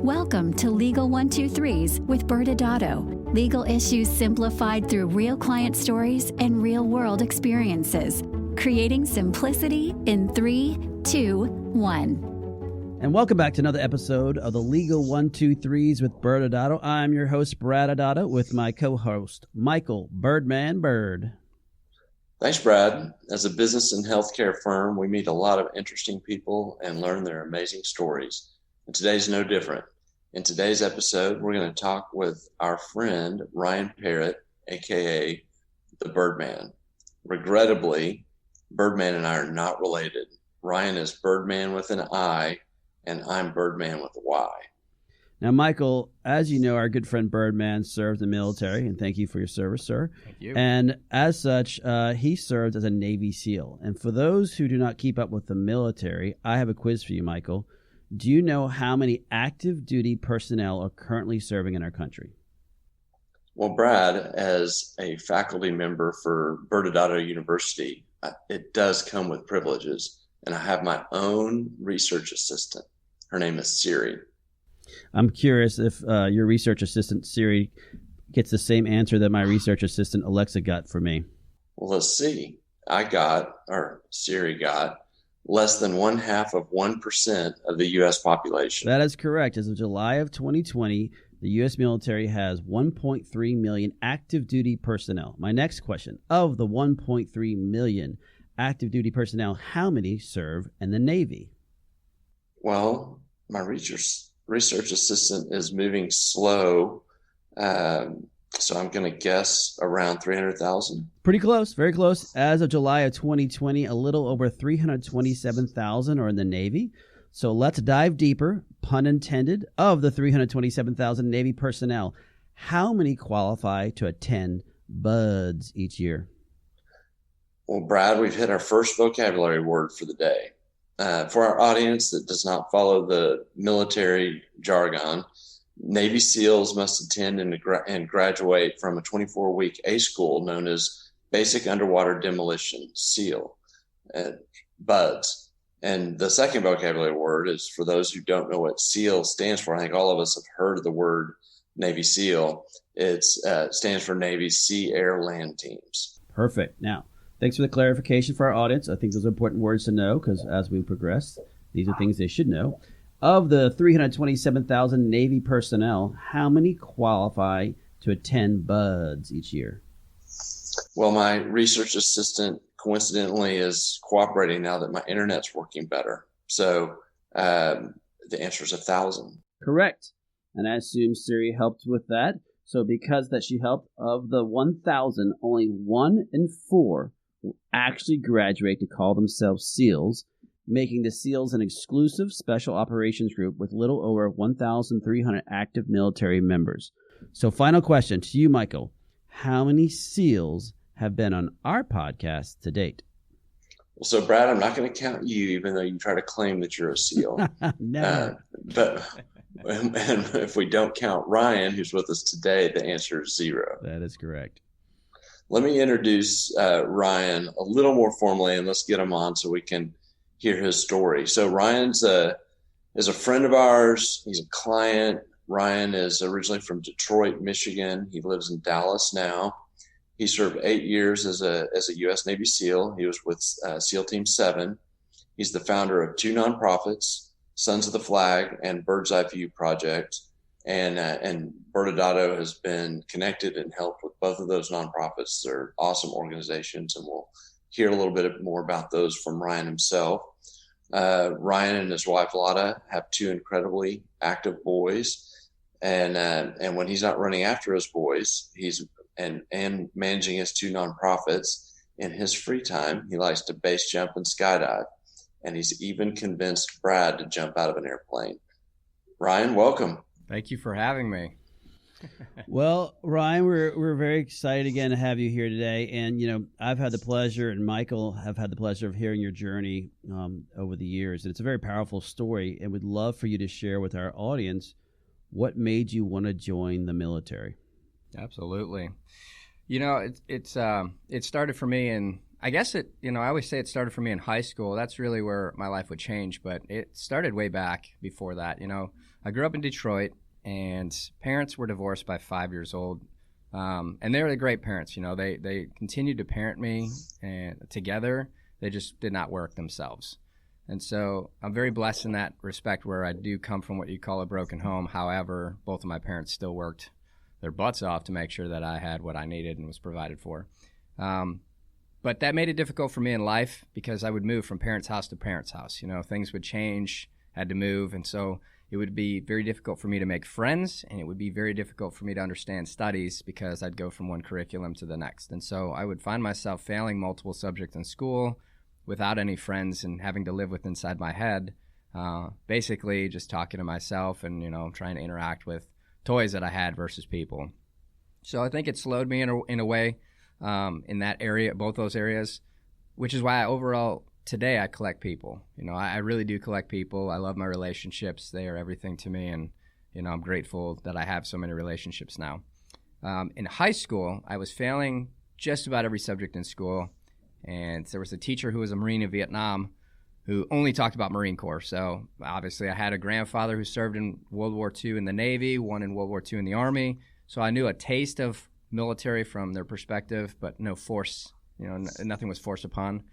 Welcome to Legal 123s with ByrdAdatto. Legal issues simplified through real client stories and real-world experiences. Creating simplicity in 3, 2, 1. And welcome back to another episode of the Legal 123s with ByrdAdatto. I'm your host, ByrdAdatto, with my co-host, Michael Birdman Bird. Thanks, Brad. As a business and healthcare firm, we meet a lot of interesting people and learn their amazing stories. And today's no different. In today's episode, we're going to talk with our friend, Ryan Parrott, a.k.a. the Birdman. Regrettably, Birdman and I are not related. Ryan is Birdman with an I, and I'm Birdman with a Y. Now, Michael, as you know, our good friend Birdman served in the military, and thank you for your service, sir. Thank you. And as such, he served as a Navy SEAL. And for those who do not keep up with the military, I have a quiz for you, Michael. Do you know how many active duty personnel are currently serving in our country? Well, Brad, as a faculty member for ByrdAdatto University, it does come with privileges. And I have my own research assistant. Her name is Siri. I'm curious if your research assistant, Siri, gets the same answer that my research assistant, Alexa, got for me. Well, let's see. Siri got less than 0.5% of the U.S. population. That is correct. As of July of 2020, the U.S. military has 1.3 million active duty personnel. My next question, of the 1.3 million active duty personnel, how many serve in the Navy? Well, my research assistant is moving slow, so I'm going to guess around 300,000. Pretty close, very close. As of July of 2020, a little over 327,000 are in the Navy. So let's dive deeper, pun intended. Of the 327,000 Navy personnel, how many qualify to attend BUDS each year? Well, Brad, we've hit our first vocabulary word for the day. For our audience that does not follow the military jargon, Navy SEALs must attend and graduate from a 24-week A school known as Basic Underwater Demolition, SEAL, BUDS. And the second vocabulary word is, for those who don't know what SEAL stands for, I think all of us have heard of the word Navy SEAL. It stands for Navy Sea, Air, Land Teams. Perfect. Now, thanks for the clarification for our audience. I think those are important words to know because as we progress, these are things they should know. Of the 327,000 Navy personnel, how many qualify to attend BUDS each year? Well, my research assistant coincidentally is cooperating now that my internet's working better. So the answer is 1,000. Correct. And I assume Siri helped with that. So because that she helped, of the 1,000, only 1 in 4 will actually graduate to call themselves SEALs, making the SEALs an exclusive special operations group with little over 1,300 active military members. So final question to you, Michael. How many SEALs have been on our podcast to date? Well, so, Brad, I'm not going to count you, even though you try to claim that you're a SEAL. Never. And if we don't count Ryan, who's with us today, the answer is 0. That is correct. Let me introduce Ryan a little more formally, and let's get him on so we can hear his story. So Ryan's is a friend of ours. He's a client. Ryan is originally from Detroit, Michigan. He lives in Dallas now. He served 8 years as a U.S. Navy SEAL. He was with SEAL Team 7. He's the founder of 2 nonprofits, Sons of the Flag and Bird's Eye View Project. And ByrdAdatto has been connected and helped with both of those nonprofits. They're awesome organizations, and we'll hear a little bit more about those from Ryan himself. Ryan and his wife Lotta have 2 incredibly active boys, and when he's not running after his boys, he's and managing his 2 nonprofits. In his free time, he likes to base jump and skydive, and he's even convinced Brad to jump out of an airplane. Ryan, welcome. Thank you for having me. Well, Ryan, we're very excited again to have you here today. And, you know, I've had the pleasure, and Michael have had the pleasure of hearing your journey over the years. And it's a very powerful story, and we'd love for you to share with our audience what made you want to join the military. Absolutely. You know, it started for me in I guess I always say it started for me in high school. That's really where my life would change, but it started way back before that. I grew up in Detroit, and parents were divorced by 5 years old. And they were the great parents. They continued to parent me and together. They just did not work themselves. And so I'm very blessed in that respect, where I do come from what you call a broken home. However, both of my parents still worked their butts off to make sure that I had what I needed and was provided for. But that made it difficult for me in life, because I would move from parents' house to parents' house. Things would change, had to move. And so it would be very difficult for me to make friends, and it would be very difficult for me to understand studies, because I'd go from one curriculum to the next. And so I would find myself failing multiple subjects in school without any friends, and having to live with inside my head, basically just talking to myself and, trying to interact with toys that I had versus people. So I think it slowed me in a way in that area, both those areas, which is why overall today I collect people. I really do collect people. I love my relationships. They are everything to me, and I'm grateful that I have so many relationships now. In high school, I was failing just about every subject in school, and there was a teacher who was a Marine in Vietnam who only talked about Marine Corps. So obviously I had a grandfather who served in World War II in the Navy, one in World War II in the Army. So I knew a taste of military from their perspective, but no force, nothing was forced upon.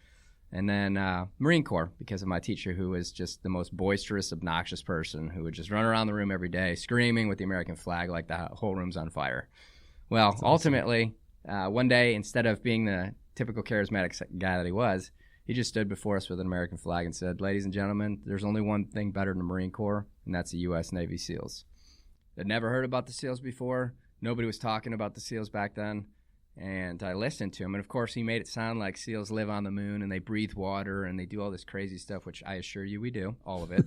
And then Marine Corps, because of my teacher, who was just the most boisterous, obnoxious person who would just run around the room every day screaming with the American flag like the whole room's on fire. Well, that's ultimately, one day, instead of being the typical charismatic guy that he was, he just stood before us with an American flag and said, "Ladies and gentlemen, there's only one thing better than the Marine Corps, and that's the U.S. Navy SEALs." I'd never heard about the SEALs before. Nobody was talking about the SEALs back then. And I listened to him. And, of course, he made it sound like SEALs live on the moon and they breathe water and they do all this crazy stuff, which I assure you we do, all of it.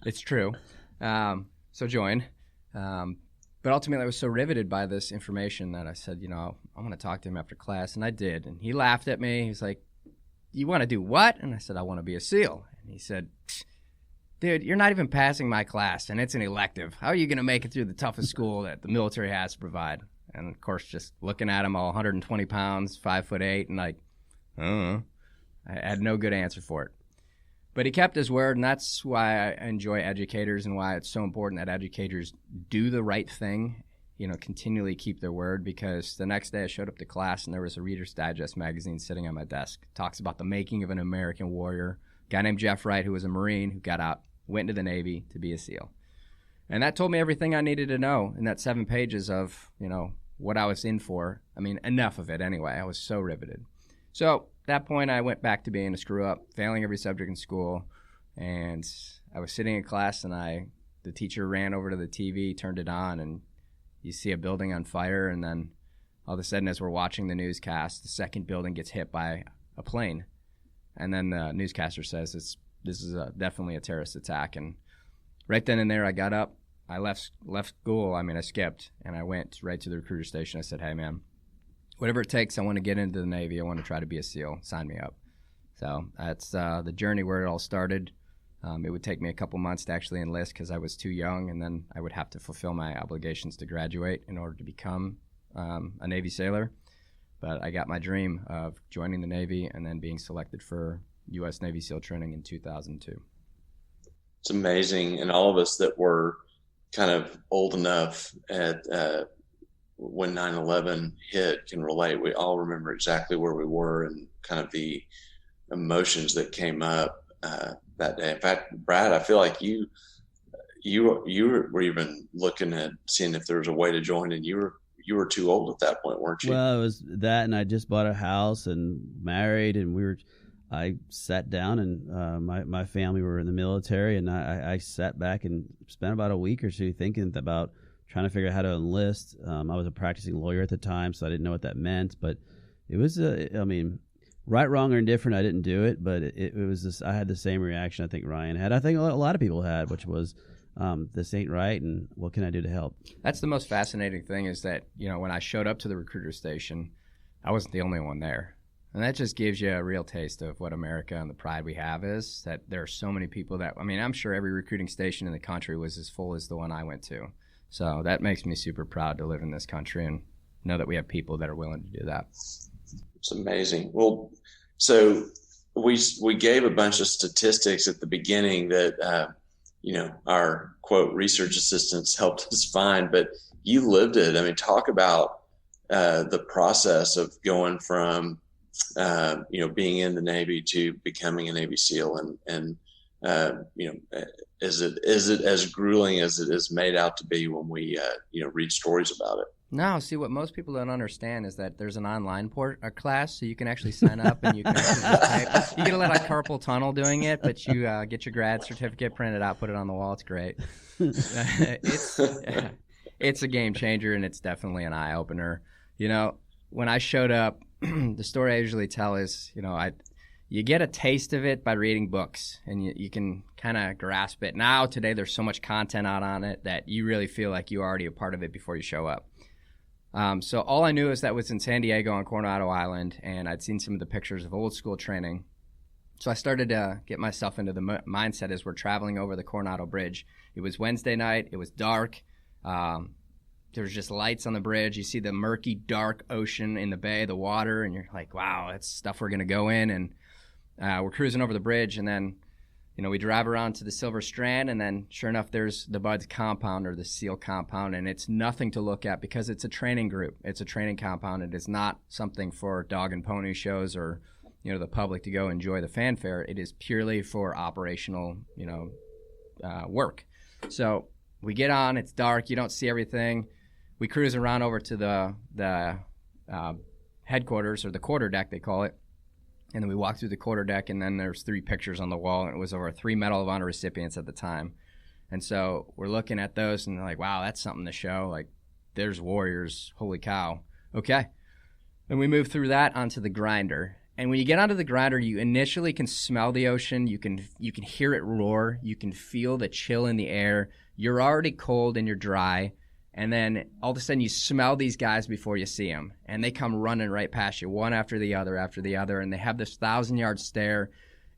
It's true. So join. But ultimately, I was so riveted by this information that I said, I want to talk to him after class. And I did. And he laughed at me. He's like, "You want to do what?" And I said, "I want to be a SEAL." And he said, "Dude, you're not even passing my class, and it's an elective. How are you going to make it through the toughest school that the military has to provide?" And, of course, just looking at him, all 120 pounds, 5'8", and like, I had no good answer for it. But he kept his word, and that's why I enjoy educators and why it's so important that educators do the right thing, continually keep their word, because the next day I showed up to class and there was a Reader's Digest magazine sitting on my desk. It talks about the making of an American warrior, a guy named Jeff Wright, who was a Marine, who got out, went into the Navy to be a SEAL. And that told me everything I needed to know in that 7 pages of, what I was in for. I mean, enough of it anyway. I was so riveted. So at that point, I went back to being a screw-up, failing every subject in school. And I was sitting in class, and the teacher ran over to the TV, turned it on, and you see a building on fire. And then all of a sudden, as we're watching the newscast, the second building gets hit by a plane. And then the newscaster says, this is definitely a terrorist attack. And right then and there, I got up. I left school. I skipped, and I went right to the recruiter station. I said, "Hey, man, whatever it takes, I want to get into the Navy. I want to try to be a SEAL. Sign me up." So that's the journey where it all started. It would take me a couple months to actually enlist because I was too young, and then I would have to fulfill my obligations to graduate in order to become a Navy sailor. But I got my dream of joining the Navy and then being selected for U.S. Navy SEAL training in 2002. It's amazing, and all of us that were kind of old enough at when 9/11 hit can relate. We all remember exactly where we were and kind of the emotions that came up that day. In fact, Brad, I feel like you were even looking at seeing if there was a way to join, and you were too old at that point, weren't you? Well, it was that, and I just bought a house and married, and I sat down, and my family were in the military, and I sat back and spent about a week or two thinking about trying to figure out how to enlist. I was a practicing lawyer at the time, so I didn't know what that meant. But it was, right, wrong, or indifferent, I didn't do it. But it was this. I had the same reaction I think Ryan had. I think a lot of people had, which was, this ain't right, and what can I do to help? That's the most fascinating thing is that, when I showed up to the recruiter station, I wasn't the only one there. And that just gives you a real taste of what America and the pride we have is, that there are so many people that, I'm sure every recruiting station in the country was as full as the one I went to. So that makes me super proud to live in this country and know that we have people that are willing to do that. It's amazing. Well, so we gave a bunch of statistics at the beginning that our quote research assistants helped us find, but you lived it. I mean, talk about the process of going from being in the Navy to becoming a Navy SEAL, and is it as grueling as it is made out to be when we read stories about it? No, see, what most people don't understand is that there's an online class, so you can actually sign up and you can actually just type. You get a little carpal tunnel doing it, but you get your grad certificate, print it out, put it on the wall. It's great. It's a game changer, and it's definitely an eye opener. When I showed up, the story I usually tell is, you get a taste of it by reading books, and you can kind of grasp it. Now, today, there's so much content out on it that you really feel like you're already a part of it before you show up. So all I knew is that was in San Diego on Coronado Island, and I'd seen some of the pictures of old school training. So I started to get myself into the mindset as we're traveling over the Coronado Bridge. It was Wednesday night. It was dark. There was just lights on the bridge. You see the murky, dark ocean in the bay, the water, and you're like, wow, that's stuff we're going to go in. And we're cruising over the bridge, and then we drive around to the Silver Strand, and then sure enough, there's the Bud's compound or the SEAL compound, and it's nothing to look at because it's a training group. It's a training compound. It is not something for dog and pony shows or, the public to go enjoy the fanfare. It is purely for operational, work. So we get on. It's dark. You don't see everything. We cruise around over to the headquarters, or the quarterdeck, they call it. And then we walk through the quarterdeck, and then there's 3 pictures on the wall, and it was over 3 Medal of Honor recipients at the time. And so we're looking at those, and they're like, wow, that's something to show. Like, there's warriors. Holy cow. Okay. And we move through that onto the grinder. And when you get onto the grinder, you initially can smell the ocean. You can hear it roar. You can feel the chill in the air. You're already cold and you're dry. And then all of a sudden you smell these guys before you see them. And they come running right past you, one after the other. And they have this 1,000-yard stare.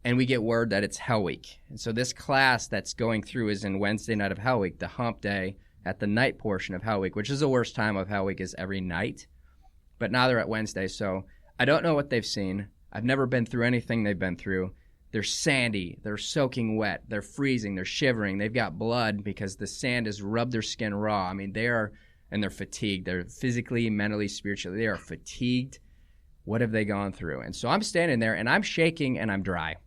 And we get word that it's Hell Week. And so this class that's going through is in Wednesday night of Hell Week, the hump day at the night portion of Hell Week, which is the worst time of Hell Week, is every night. But now they're at Wednesday. So I don't know what they've seen. I've never been through anything they've been through. They're sandy. They're soaking wet. They're freezing. They're shivering. They've got blood because the sand has rubbed their skin raw. I mean, they're fatigued. They're physically, mentally, spiritually. They are fatigued. What have they gone through? And so I'm standing there, and I'm shaking, and I'm dry.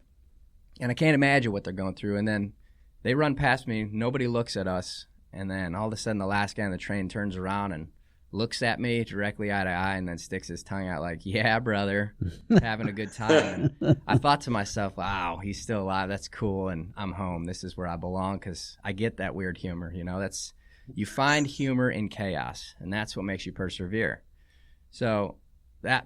And I can't imagine what they're going through. And then they run past me. Nobody looks at us. And then all of a sudden, the last guy on the train turns around and looks at me directly eye to eye, and then sticks his tongue out like, yeah, brother, having a good time. And I thought to myself, wow, he's still alive. That's cool, and I'm home. This is where I belong, because I get that weird humor. You find humor in chaos, and that's what makes you persevere. So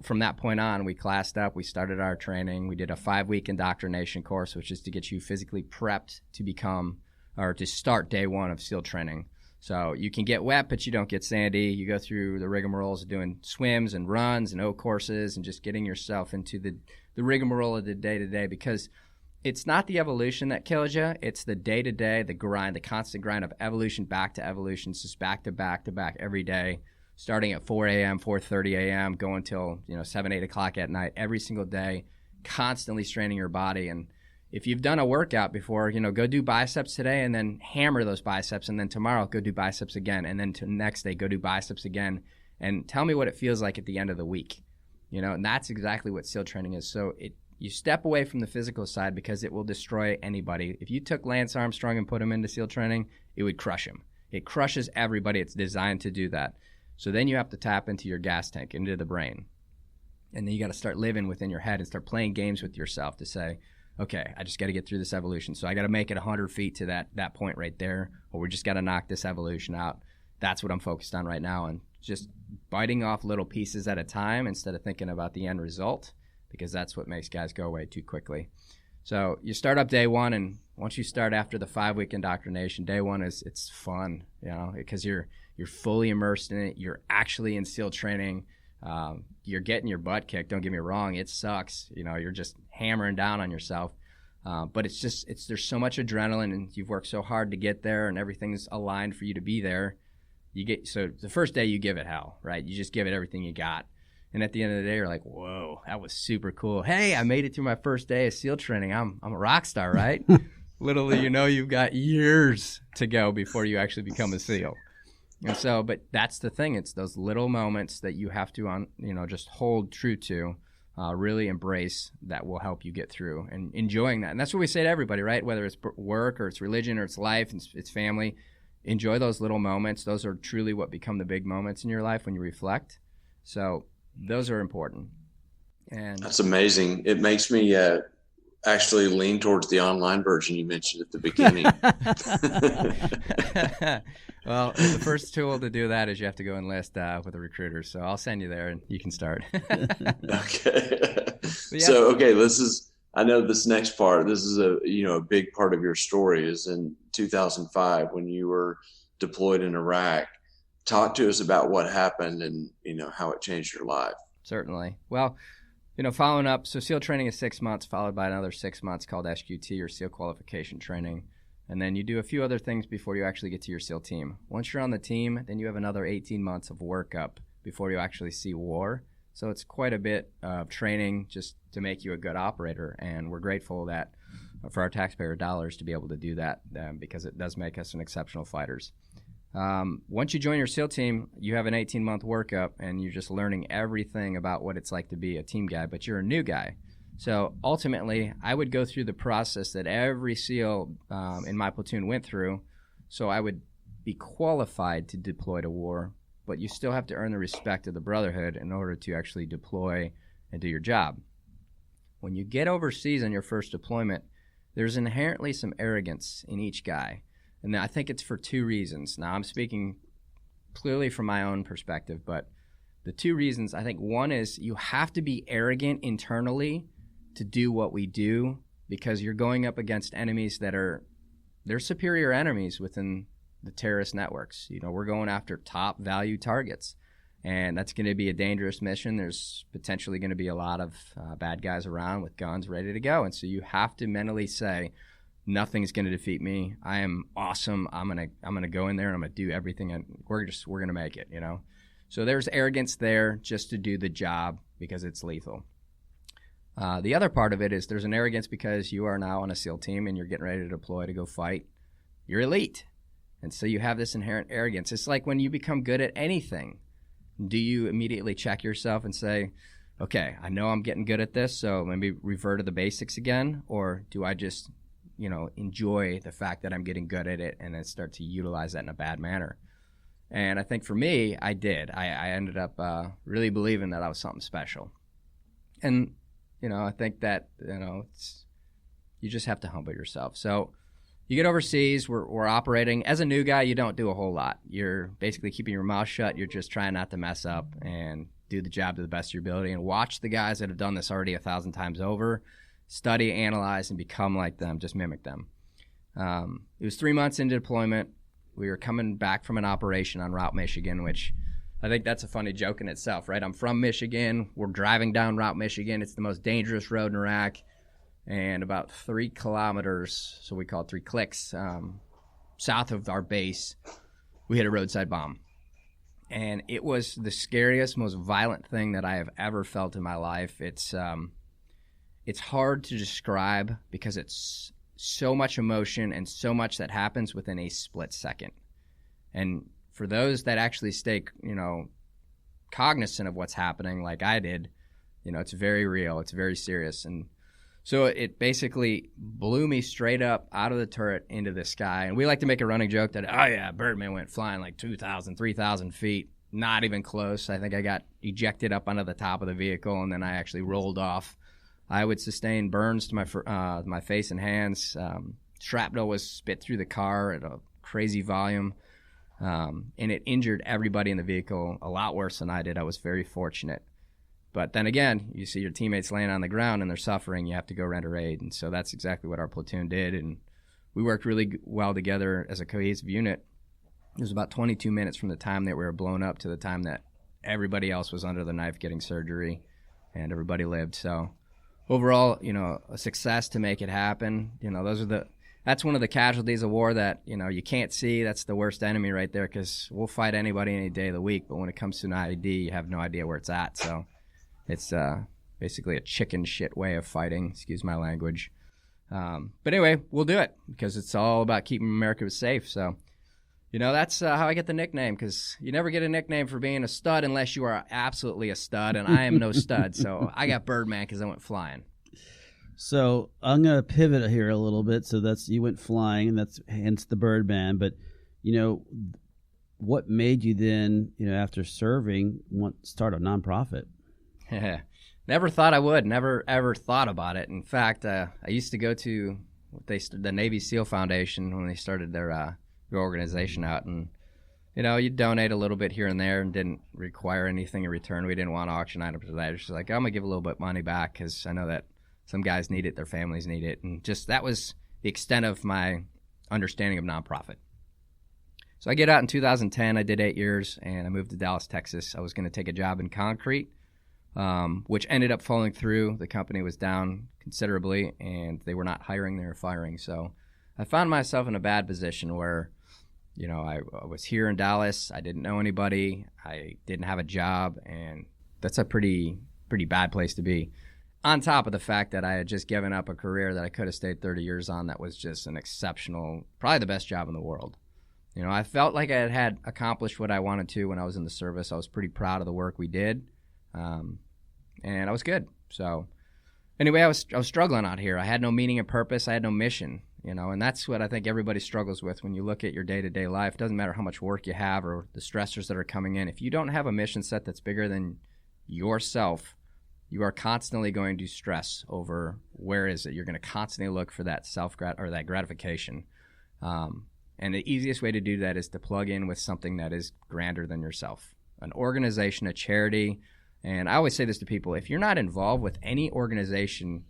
from that point on, we classed up. We started our training. We did a 5-week indoctrination course, which is to get you physically prepped to start day 1 of SEAL training. So you can get wet, but you don't get sandy. You go through the rigmaroles of doing swims and runs and O courses and just getting yourself into the rigmarole of the day-to-day, because it's not the evolution that kills you. It's the day-to-day, the grind, the constant grind of evolution back to evolution, just back to back to back every day, starting at 4 a.m., 4:30 a.m., going till 7, 8 o'clock at night every single day, constantly straining your body. And if you've done a workout before, go do biceps today and then hammer those biceps, and then tomorrow go do biceps again, and then next day go do biceps again, and tell me what it feels like at the end of the week. And that's exactly what SEAL training is. So you step away from the physical side because it will destroy anybody. If you took Lance Armstrong and put him into SEAL training, it would crush him. It crushes everybody. It's designed to do that. So then you have to tap into your gas tank, into the brain. And then you got to start living within your head and start playing games with yourself to say, okay, I just got to get through this evolution. So I got to make it 100 feet to that point right there, or we just got to knock this evolution out. That's what I'm focused on right now, and just biting off little pieces at a time instead of thinking about the end result, because that's what makes guys go away too quickly. So you start up day 1, and once you start after the 5-week indoctrination, day 1 it's fun, because you're fully immersed in it. You're actually in SEAL training. You're getting your butt kicked. Don't get me wrong. It sucks. You're just hammering down on yourself. But there's so much adrenaline, and you've worked so hard to get there, and everything's aligned for you to be there. So the first day you give it hell, right? You just give it everything you got. And at the end of the day, you're like, whoa, that was super cool. Hey, I made it through my first day of SEAL training. I'm a rock star, right? Little do you know, you've got years to go before you actually become a SEAL. And so, but that's the thing. It's those little moments that you have to, just hold true to, really embrace, that will help you get through and enjoying that. And that's what we say to everybody, right? Whether it's work or it's religion or it's life, it's family. Enjoy those little moments. Those are truly what become the big moments in your life when you reflect. So those are important. And that's amazing. It makes me actually lean towards the online version you mentioned at the beginning. Well, the first tool to do that is you have to go enlist with a recruiter. So I'll send you there and you can start. Okay. Yeah. So, I know this next part, this is a big part of your story is in 2005 when you were deployed in Iraq. Talk to us about what happened and, how it changed your life. Certainly. Well, following up, so SEAL training is 6 months, followed by another 6 months called SQT, or SEAL Qualification Training. And then you do a few other things before you actually get to your SEAL team. Once you're on the team, then you have another 18 months of workup before you actually see war. So it's quite a bit of training just to make you a good operator. And we're grateful that for our taxpayer dollars to be able to do that because it does make us an exceptional fighters. Once you join your SEAL team, you have an 18-month workup, and you're just learning everything about what it's like to be a team guy, but you're a new guy. So ultimately, I would go through the process that every SEAL in my platoon went through, so I would be qualified to deploy to war, but you still have to earn the respect of the brotherhood in order to actually deploy and do your job. When you get overseas on your first deployment, there's inherently some arrogance in each guy. And I think it's for two reasons. Now, I'm speaking clearly from my own perspective, but the two reasons, I think one is you have to be arrogant internally to do what we do, because you're going up against enemies they're superior enemies within the terrorist networks. We're going after top value targets, and that's going to be a dangerous mission. There's potentially going to be a lot of bad guys around with guns ready to go. And so you have to mentally say, nothing's going to defeat me. I am awesome. I'm gonna go in there and I'm gonna do everything, and we're gonna make it. So there's arrogance there just to do the job because it's lethal. The other part of it is there's an arrogance because you are now on a SEAL team and you're getting ready to deploy to go fight. You're elite, and so you have this inherent arrogance. It's like when you become good at anything, do you immediately check yourself and say, okay, I know I'm getting good at this, so maybe revert to the basics again, or do I just enjoy the fact that I'm getting good at it and then start to utilize that in a bad manner? And I think for me, I did. I ended up really believing that I was something special. And, I think that, you just have to humble yourself. So you get overseas, we're operating. As a new guy, you don't do a whole lot. You're basically keeping your mouth shut. You're just trying not to mess up and do the job to the best of your ability and watch the guys that have done this already 1,000 times over. Study, analyze, and become like them. Just mimic them. It was 3 months into deployment. We were coming back from an operation on Route Michigan, which I think that's a funny joke in itself, right? I'm from Michigan. We're driving down Route Michigan. It's the most dangerous road in Iraq. And about 3 kilometers, so we call it 3 clicks, south of our base, we hit a roadside bomb. And it was the scariest, most violent thing that I have ever felt in my life. It's hard to describe because it's so much emotion and so much that happens within a split second. And for those that actually stay, cognizant of what's happening like I did, it's very real. It's very serious. And so it basically blew me straight up out of the turret into the sky. And we like to make a running joke that, oh yeah, Birdman went flying like 2,000, 3,000 feet. Not even close. I think I got ejected up onto the top of the vehicle, and then I actually rolled off. I would sustain burns to my face and hands. Shrapnel was spit through the car at a crazy volume, and it injured everybody in the vehicle a lot worse than I did. I was very fortunate. But then again, you see your teammates laying on the ground and they're suffering. You have to go render aid, and so that's exactly what our platoon did. And we worked really well together as a cohesive unit. It was about 22 minutes from the time that we were blown up to the time that everybody else was under the knife getting surgery, and everybody lived. So overall, a success to make it happen. That's one of the casualties of war that, you can't see. That's the worst enemy right there, because we'll fight anybody any day of the week. But when it comes to an IED, you have no idea where it's at. So It's basically a chicken shit way of fighting, excuse my language. But anyway, we'll do it because it's all about keeping America safe. So, that's how I get the nickname, because you never get a nickname for being a stud unless you are absolutely a stud, and I am no stud. So I got Birdman because I went flying. So I'm going to pivot here a little bit. So you went flying, and that's hence the Birdman. But, what made you then, after serving, start a nonprofit? Never thought I would. Never, ever thought about it. In fact, I used to go to the Navy SEAL Foundation when they started their organization out. And, you donate a little bit here and there and didn't require anything in return. We didn't want auction items or that. It's just like, I'm going to give a little bit of money back because I know that some guys need it, their families need it. And just that was the extent of my understanding of nonprofit. So I get out in 2010. I did 8 years, and I moved to Dallas, Texas. I was going to take a job in concrete, which ended up falling through. The company was down considerably, and they were not hiring, they were firing. So I found myself in a bad position where, I was here in Dallas. I didn't know anybody. I didn't have a job, and that's a pretty bad place to be. On top of the fact that I had just given up a career that I could have stayed 30 years on that was just an exceptional, probably the best job in the world. I felt like I had accomplished what I wanted to when I was in the service. I was pretty proud of the work we did, and I was good. So anyway, I was struggling out here. I had no meaning and purpose. I had no mission, and that's what I think everybody struggles with when you look at your day-to-day life. It doesn't matter how much work you have or the stressors that are coming in. If you don't have a mission set that's bigger than yourself, you are constantly going to stress over where is it. You're going to constantly look for that that gratification. And the easiest way to do that is to plug in with something that is grander than yourself, an organization, a charity. And I always say this to people: if you're not involved with any organization,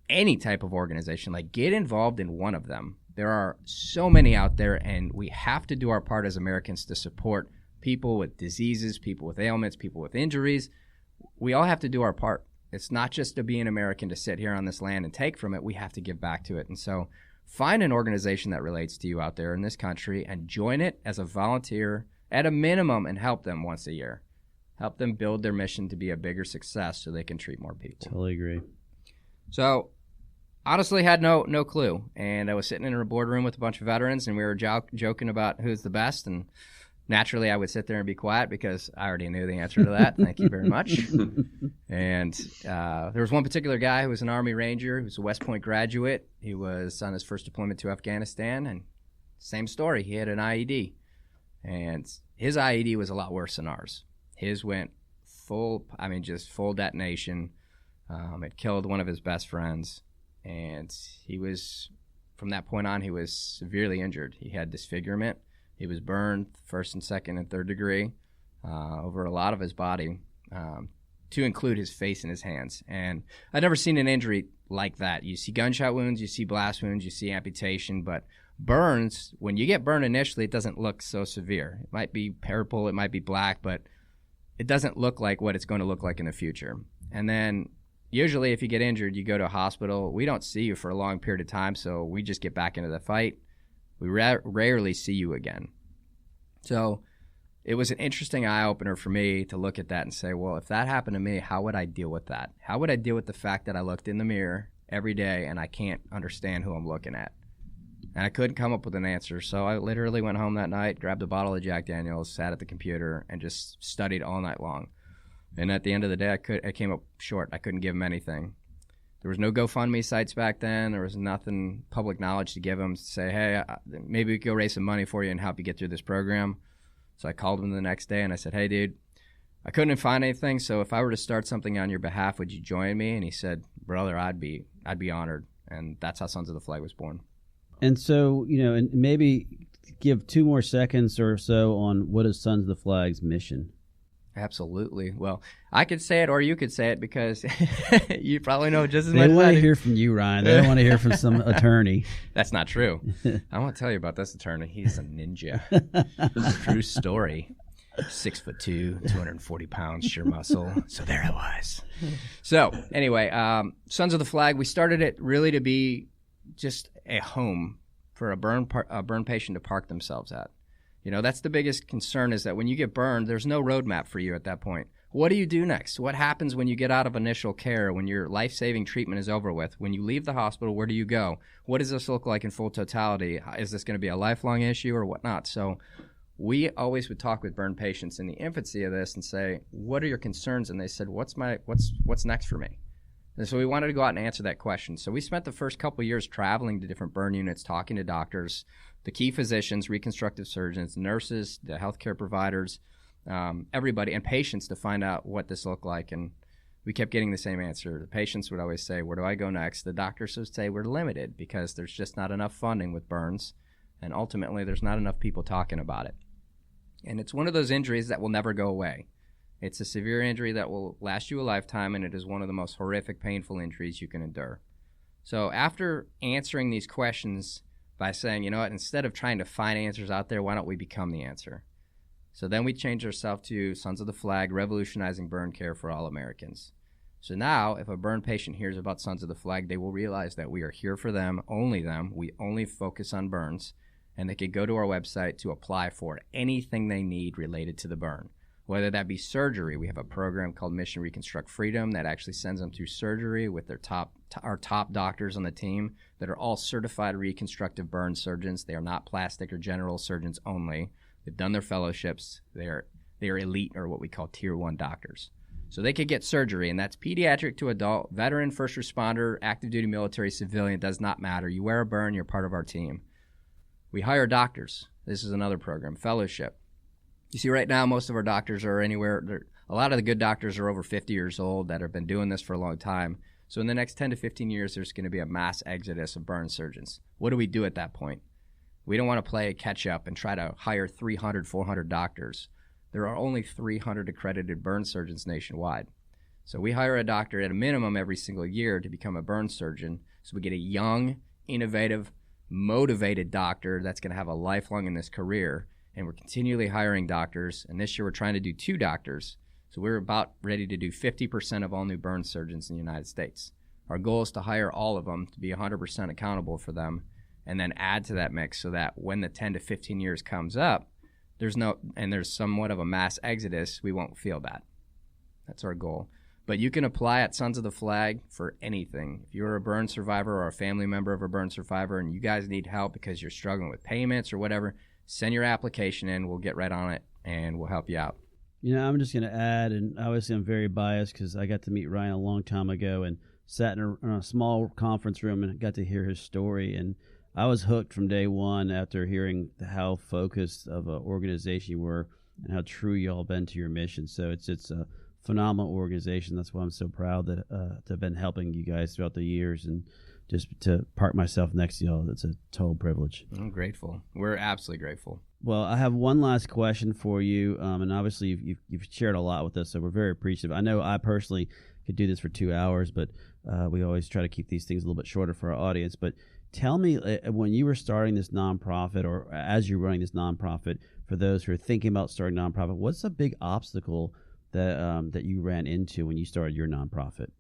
any type of organization, like, get involved in one of them. There are so many out there, and we have to do our part as Americans to support people with diseases, people with ailments, people with injuries. We all have to do our part. It's not just to be an American to sit here on this land and take from it. We have to give back to it. And so find an organization that relates to you out there in this country and join it as a volunteer at a minimum and help them once a year. Help them build their mission to be a bigger success so they can treat more people. Totally agree. So honestly had no clue. And I was sitting in a boardroom with a bunch of veterans, and we were joking about who's the best. And naturally, I would sit there and be quiet because I already knew the answer to that. Thank you very much. And there was one particular guy who was an Army Ranger. He was a West Point graduate. He was on his first deployment to Afghanistan, and same story. He had an IED, and his IED was a lot worse than ours. His went full detonation. It killed one of his best friends, and from that point on, he was severely injured. He had disfigurement. He was burned first and second and third degree over a lot of his body, to include his face and his hands. And I've never seen an injury like that. You see gunshot wounds, you see blast wounds, you see amputation, but burns, when you get burned initially, it doesn't look so severe. It might be purple, it might be black, but it doesn't look like what it's going to look like in the future. And then usually if you get injured, you go to a hospital. We don't see you for a long period of time, so we just get back into the fight. We rarely see you again. So it was an interesting eye-opener for me to look at that and say, well, if that happened to me, how would I deal with that? How would I deal with the fact that I looked in the mirror every day and I can't understand who I'm looking at? And I couldn't come up with an answer. So I literally went home that night, grabbed a bottle of Jack Daniels, sat at the computer, and just studied all night long. And at the end of the day, I came up short. I couldn't give him anything. There was no GoFundMe sites back then. There was nothing public knowledge to give them to say, hey, maybe we could go raise some money for you and help you get through this program. So I called him the next day and I said, hey, dude, I couldn't find anything. So if I were to start something on your behalf, would you join me? And he said, brother, I'd be honored. And that's how Sons of the Flag was born. And so, and maybe give 2 more seconds or so on what is Sons of the Flag's mission. Absolutely. Well, I could say it or you could say it because you probably know just as much as I do. They want to hear from you, Ryan. They don't want to hear from some attorney. That's not true. I want to tell you about this attorney. He's a ninja. True story. 6'2", 240 pounds, sheer muscle. So there I was. So anyway, Sons of the Flag, we started it really to be just a home for a burn patient to park themselves at. That's the biggest concern, is that when you get burned, there's no roadmap for you at that point. What do you do next? What happens when you get out of initial care, when your life-saving treatment is over with? When you leave the hospital, where do you go? What does this look like in full totality? Is this going to be a lifelong issue or whatnot? So we always would talk with burn patients in the infancy of this and say, what are your concerns? And they said, what's next for me? And so we wanted to go out and answer that question. So we spent the first couple of years traveling to different burn units, talking to doctors, the key physicians, reconstructive surgeons, nurses, the healthcare providers, everybody, and patients to find out what this looked like. And we kept getting the same answer. The patients would always say, where do I go next? The doctors would say, we're limited because there's just not enough funding with burns. And ultimately, there's not enough people talking about it. And it's one of those injuries that will never go away. It's a severe injury that will last you a lifetime, and it is one of the most horrific, painful injuries you can endure. So after answering these questions by saying, you know what, instead of trying to find answers out there, why don't we become the answer? So then we changed ourselves to Sons of the Flag, revolutionizing burn care for all Americans. So now, if a burn patient hears about Sons of the Flag, they will realize that we are here for them. We only focus on burns, and they could go to our website to apply for anything they need related to the burn. Whether that be surgery, we have a program called Mission Reconstruct Freedom that actually sends them through surgery with our top doctors on the team that are all certified reconstructive burn surgeons. They are not plastic or general surgeons only. They've done their fellowships. They are elite, or what we call tier 1 doctors. So they could get surgery, and that's pediatric to adult, veteran, first responder, active duty military, civilian, does not matter. You wear a burn, you're part of our team. We hire doctors. This is another program, fellowship. You see, right now, most of our doctors are a lot of the good doctors are over 50 years old that have been doing this for a long time. So in the next 10 to 15 years, there's going to be a mass exodus of burn surgeons. What do we do at that point? We don't want to play catch up and try to hire 300, 400 doctors. There are only 300 accredited burn surgeons nationwide. So we hire a doctor at a minimum every single year to become a burn surgeon. So we get a young, innovative, motivated doctor that's going to have a lifelong in this career. And we're continually hiring doctors. And this year we're trying to do 2 doctors. So we're about ready to do 50% of all new burn surgeons in the United States. Our goal is to hire all of them, to be 100% accountable for them, and then add to that mix so that when the 10 to 15 years comes up, there's somewhat of a mass exodus, we won't feel that. That's our goal. But you can apply at Sons of the Flag for anything. If you're a burn survivor or a family member of a burn survivor and you guys need help because you're struggling with payments or whatever, send your application in. We'll get right on it, and we'll help you out. You know, I'm just going to add, and obviously I'm very biased because I got to meet Ryan a long time ago and sat in a small conference room and got to hear his story. And I was hooked from day one after hearing how focused of an organization you were and how true you all been to your mission. So it's a phenomenal organization. That's why I'm so proud that to have been helping you guys throughout the years, and just to park myself next to y'all. That's a total privilege. I'm grateful. We're absolutely grateful. Well, I have one last question for you, and obviously you've shared a lot with us, so we're very appreciative. I know I personally could do this for 2 hours, but we always try to keep these things a little bit shorter for our audience. But tell me, when you were starting this nonprofit, or as you're running this nonprofit, for those who are thinking about starting a nonprofit, what's a big obstacle that you ran into when you started your nonprofit?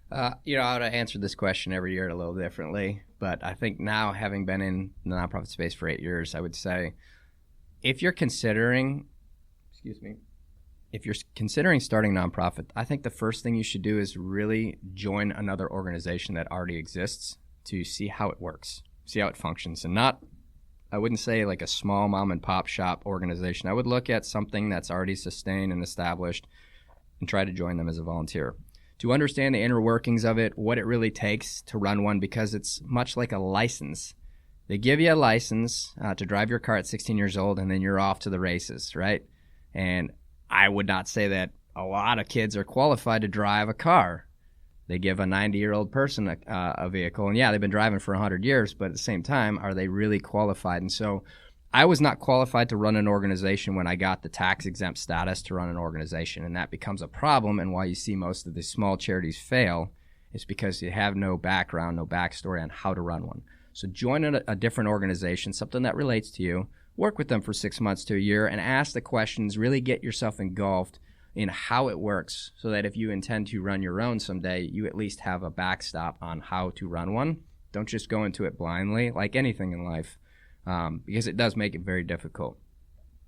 I would have answered this question every year a little differently, but I think now, having been in the nonprofit space for 8 years, I would say if you're considering starting a nonprofit, I think the first thing you should do is really join another organization that already exists to see how it works, see how it functions, and I wouldn't say like a small mom and pop shop organization. I would look at something that's already sustained and established and try to join them as a volunteer, to understand the inner workings of it, what it really takes to run one, because it's much like a license. They give you a license to drive your car at 16 years old, and then you're off to the races, right? And I would not say that a lot of kids are qualified to drive a car. They give a 90-year-old person a vehicle, and yeah, they've been driving for 100 years, but at the same time, are they really qualified? And so I was not qualified to run an organization when I got the tax-exempt status to run an organization, and that becomes a problem. And why you see most of the small charities fail is because you have no background, no backstory on how to run one. So join a different organization, something that relates to you, work with them for 6 months to a year, and ask the questions, really get yourself engulfed in how it works, so that if you intend to run your own someday, you at least have a backstop on how to run one. Don't just go into it blindly, like anything in life. Because it does make it very difficult.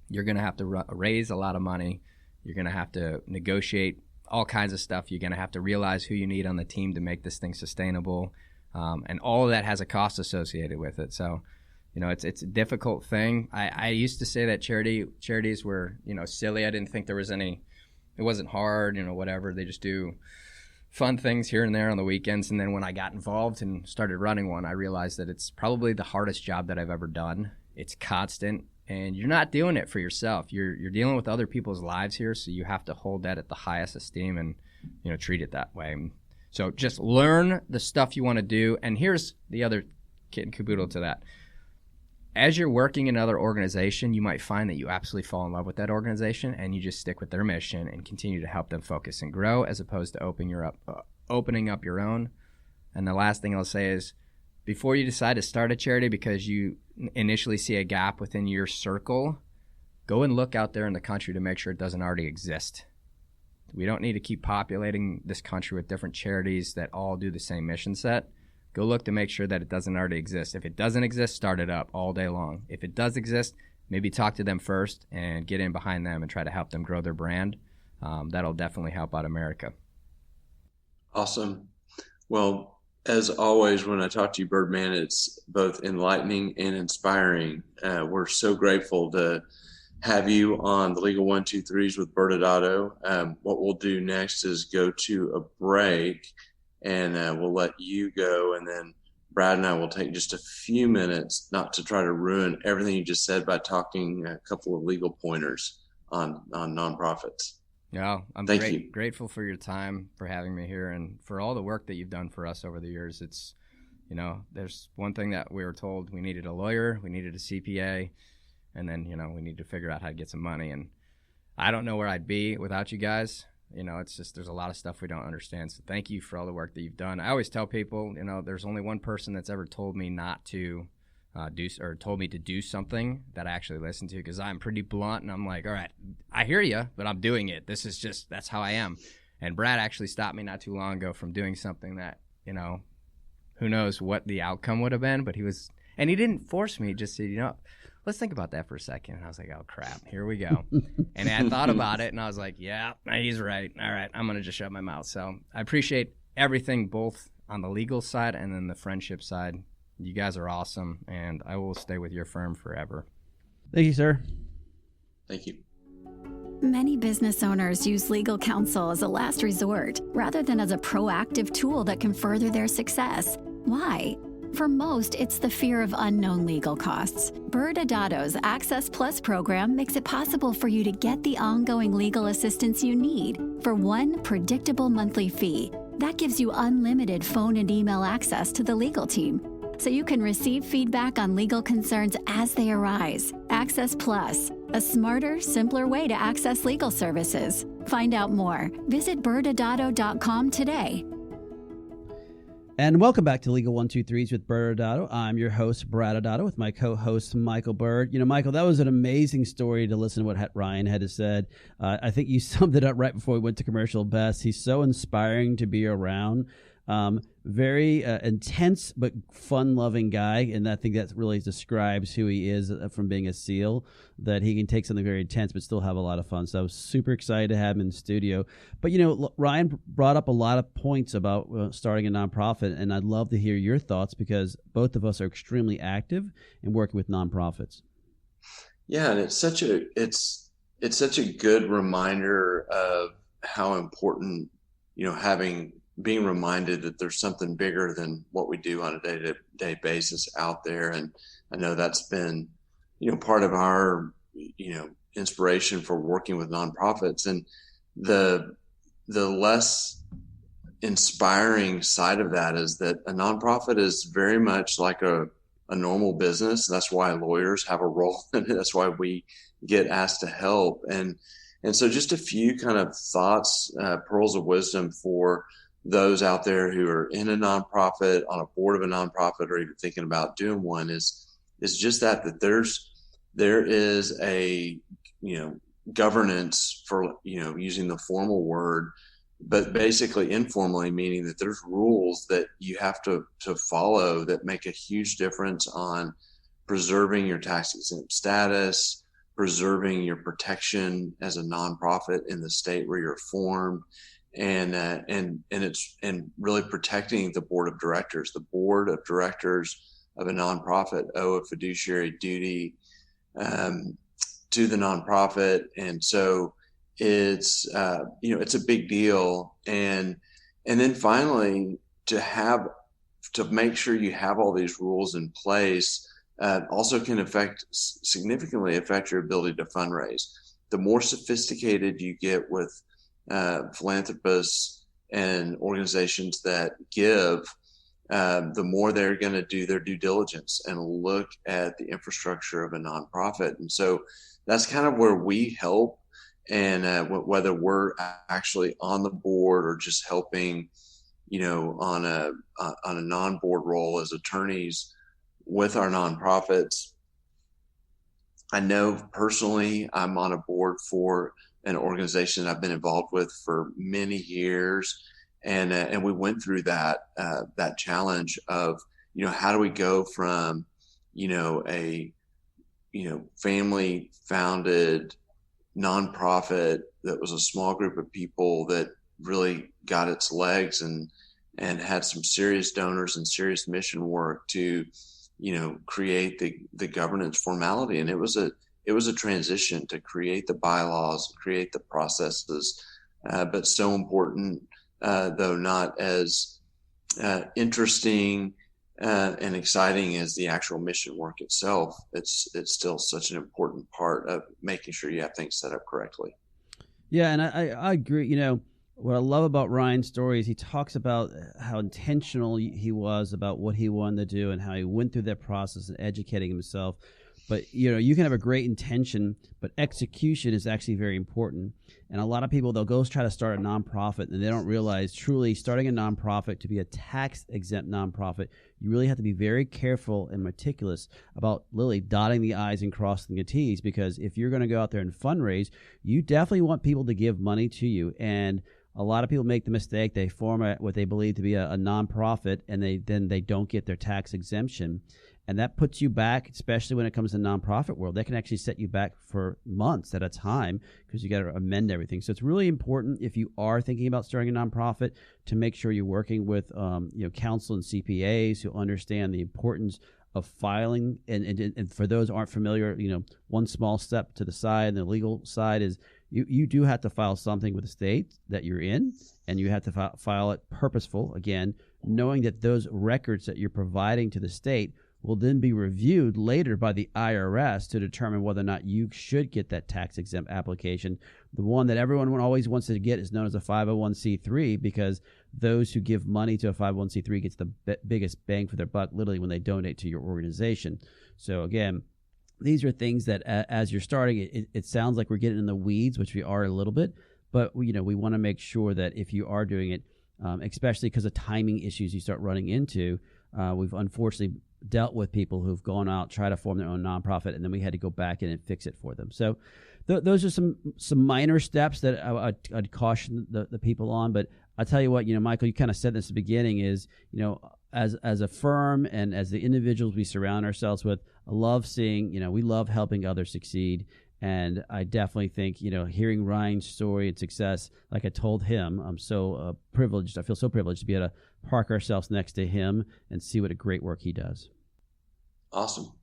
You're going to have to raise a lot of money. You're going to have to negotiate all kinds of stuff. You're going to have to realize who you need on the team to make this thing sustainable. And all of that has a cost associated with it. So, it's a difficult thing. I used to say that charities were, silly. I didn't think there was any, it wasn't hard, whatever. They just do fun things here and there on the weekends. And then when I got involved and started running one, I realized that it's probably the hardest job that I've ever done. It's constant, and you're not doing it for yourself. You're dealing with other people's lives here, so you have to hold that at the highest esteem and, treat it that way. So just learn the stuff you want to do. And here's the other kit and caboodle to that. As you're working in another organization, you might find that you absolutely fall in love with that organization and you just stick with their mission and continue to help them focus and grow, as opposed to opening up your own. And the last thing I'll say is, before you decide to start a charity because you initially see a gap within your circle, go and look out there in the country to make sure it doesn't already exist. We don't need to keep populating this country with different charities that all do the same mission set. Go look to make sure that it doesn't already exist. If it doesn't exist, start it up all day long. If it does exist, maybe talk to them first and get in behind them and try to help them grow their brand. That'll definitely help out America. Awesome. Well, as always, when I talk to you, Birdman, it's both enlightening and inspiring. We're so grateful to have you on the Legal 1-2-3s with ByrdAdatto. What we'll do next is go to a break, and we'll let you go, and then Brad and I will take just a few minutes, not to try to ruin everything you just said, by talking a couple of legal pointers on nonprofits. Yeah, I'm grateful for your time, for having me here, and for all the work that you've done for us over the years. It's, there's one thing that we were told: we needed a lawyer, we needed a CPA, and then, we need to figure out how to get some money. And I don't know where I'd be without you guys. It's just, there's a lot of stuff we don't understand. So thank you for all the work that you've done. I always tell people, there's only one person that's ever told me not to told me to do something that I actually listened to, because I'm pretty blunt and I'm like, all right, I hear you, but I'm doing it. This is just, that's how I am. And Brad actually stopped me not too long ago from doing something that, who knows what the outcome would have been, but he didn't force me. He just said, let's think about that for a second. And I was like, oh crap, here we go. And I thought about it and I was like, yeah, he's right. All right, I'm going to just shut my mouth. So I appreciate everything, both on the legal side and then the friendship side. You guys are awesome, and I will stay with your firm forever. Thank you, sir. Thank you. Many business owners use legal counsel as a last resort rather than as a proactive tool that can further their success. Why? For most, it's the fear of unknown legal costs. ByrdAdatto's Access Plus program makes it possible for you to get the ongoing legal assistance you need for one predictable monthly fee. That gives you unlimited phone and email access to the legal team, so you can receive feedback on legal concerns as they arise. Access Plus, a smarter, simpler way to access legal services. Find out more. Visit ByrdAdatto.com today. And welcome back to Legal 1-2-3s with ByrdAdatto. I'm your host, ByrdAdatto, with my co-host, Michael Byrd. Michael, that was an amazing story to listen to what Ryan had to said. I think you summed it up right before we went to commercial best. He's so inspiring to be around. Very intense but fun-loving guy, and I think that really describes who he is from being a SEAL, that he can take something very intense but still have a lot of fun. So I was super excited to have him in the studio. But, Ryan brought up a lot of points about starting a nonprofit, and I'd love to hear your thoughts, because both of us are extremely active in working with nonprofits. Yeah, and it's such a good reminder of how important, being reminded that there's something bigger than what we do on a day-to-day basis out there. And I know that's been, part of our, inspiration for working with nonprofits. And the less inspiring side of that is that a nonprofit is very much like a normal business. That's why lawyers have a role in it. That's why we get asked to help. And so just a few kind of thoughts, pearls of wisdom for those out there who are in a nonprofit, on a board of a nonprofit, or even thinking about doing one, is just that there is a, governance, for, using the formal word, but basically informally, meaning that there's rules that you have to follow that make a huge difference on preserving your tax exempt status, preserving your protection as a nonprofit in the state where you're formed, and really protecting the board of directors. The board of directors of a nonprofit owe a fiduciary duty to the nonprofit, and so it's it's a big deal. And then finally, to make sure you have all these rules in place also can significantly affect your ability to fundraise. The more sophisticated you get with philanthropists and organizations that give, the more they're going to do their due diligence and look at the infrastructure of a nonprofit. And so that's kind of where we help. And whether we're actually on the board or just helping, on a non-board role as attorneys with our nonprofits. I know personally I'm on a board for an organization I've been involved with for many years, and we went through that challenge of how do we go from a family founded nonprofit that was a small group of people that really got its legs and had some serious donors and serious mission work to create the governance formality. And it was a transition to create the bylaws, create the processes, but so important, though not as interesting and exciting as the actual mission work itself. It's still such an important part of making sure you have things set up correctly. Yeah, and I agree. What I love about Ryan's story is he talks about how intentional he was about what he wanted to do and how he went through that process and educating himself. But, you can have a great intention, but execution is actually very important. And a lot of people, they'll go try to start a nonprofit and they don't realize truly starting a nonprofit to be a tax-exempt nonprofit, you really have to be very careful and meticulous about literally dotting the I's and crossing the T's, because if you're going to go out there and fundraise, you definitely want people to give money to you. And a lot of people make the mistake, they form what they believe to be a nonprofit, and they don't get their tax exemption. And that puts you back, especially when it comes to the nonprofit world. That can actually set you back for months at a time because you got to amend everything. So it's really important, if you are thinking about starting a nonprofit, to make sure you're working with counsel and CPAs who understand the importance of filing. And for those who aren't familiar, one small step to the side, the legal side, is you do have to file something with the state that you're in, and you have to file it purposeful, again, knowing that those records that you're providing to the state will then be reviewed later by the IRS to determine whether or not you should get that tax-exempt application. The one that everyone always wants to get is known as a 501c3, because those who give money to a 501c3 gets the biggest bang for their buck literally when they donate to your organization. So again, these are things that as you're starting, it sounds like we're getting in the weeds, which we are a little bit, but we want to make sure that if you are doing it, especially because of timing issues you start running into, we've unfortunately dealt with people who've gone out, try to form their own nonprofit, and then we had to go back in and fix it for them. So those are some minor steps that I'd caution the people on. But I'll tell you what, Michael, you kind of said this at the beginning, is, as a firm and as the individuals we surround ourselves with, I love seeing, we love helping others succeed. And I definitely think, hearing Ryan's story and success, like I told him, I'm so privileged. I feel so privileged to be able to park ourselves next to him and see what a great work he does. Awesome.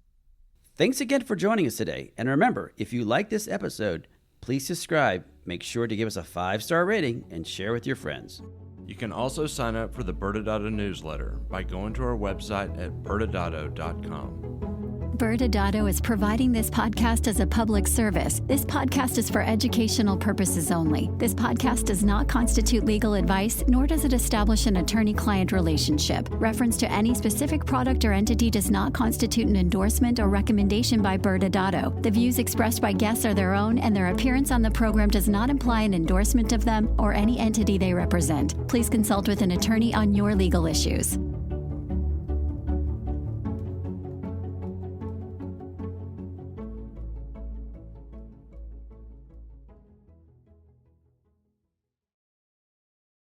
Thanks again for joining us today. And remember, if you like this episode, please subscribe. Make sure to give us a 5-star rating and share with your friends. You can also sign up for the ByrdAdatto newsletter by going to our website at ByrdAdatto.com. ByrdAdatto is providing this podcast as a public service. This podcast is for educational purposes only. This podcast does not constitute legal advice, nor does it establish an attorney-client relationship. Reference to any specific product or entity does not constitute an endorsement or recommendation by ByrdAdatto. The views expressed by guests are their own, and their appearance on the program does not imply an endorsement of them or any entity they represent. Please consult with an attorney on your legal issues.